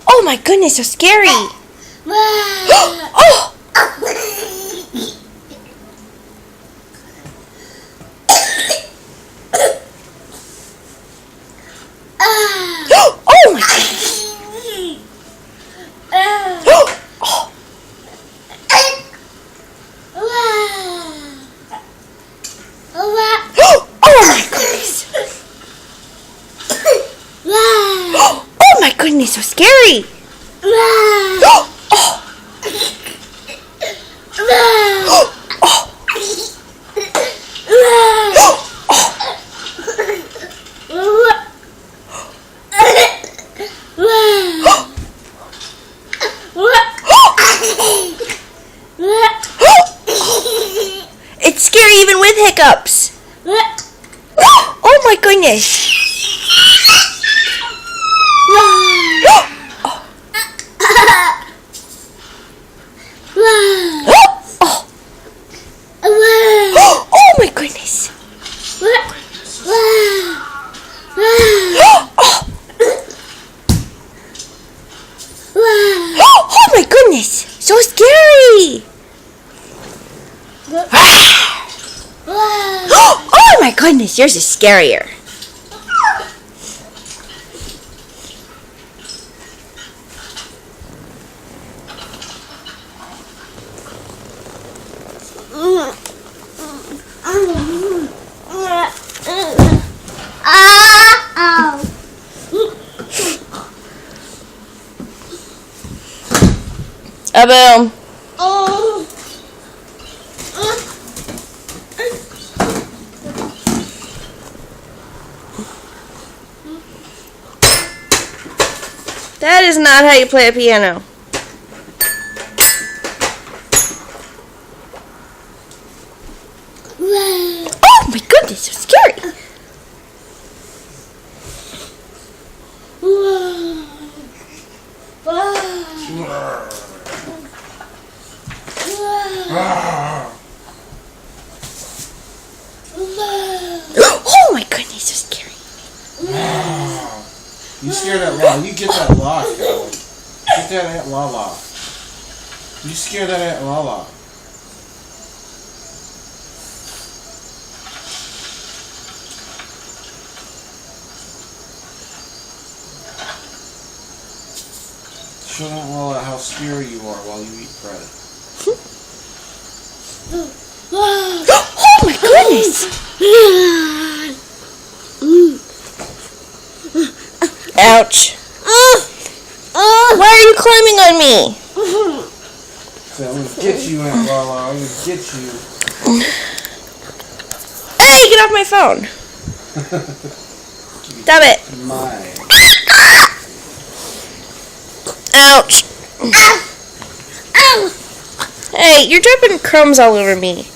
Oh my goodness, so scary. Oh! Oh my goodness. Oh my goodness. Oh my goodness, so scary. It's scary even with hiccups. Oh my goodness. Oh my goodness. Oh my goodness. So scary. Oh my goodness, yours is scarier. Boom. That is not how you play a piano. Oh my goodness, so scary. Oh my goodness, so scary. You scared that law. You get that law, Kallen. Get that Aunt Lala. You scared that Aunt Lala. Show Aunt Lala how scary you are while you eat bread. Oh my goodness. Ouch. Why are you climbing on me? So I'm going to get you, Aunt Lala. I'm going to get you. Hey, get off my phone. Stop it. Mine. Ouch. Hey, you're dropping crumbs all over me.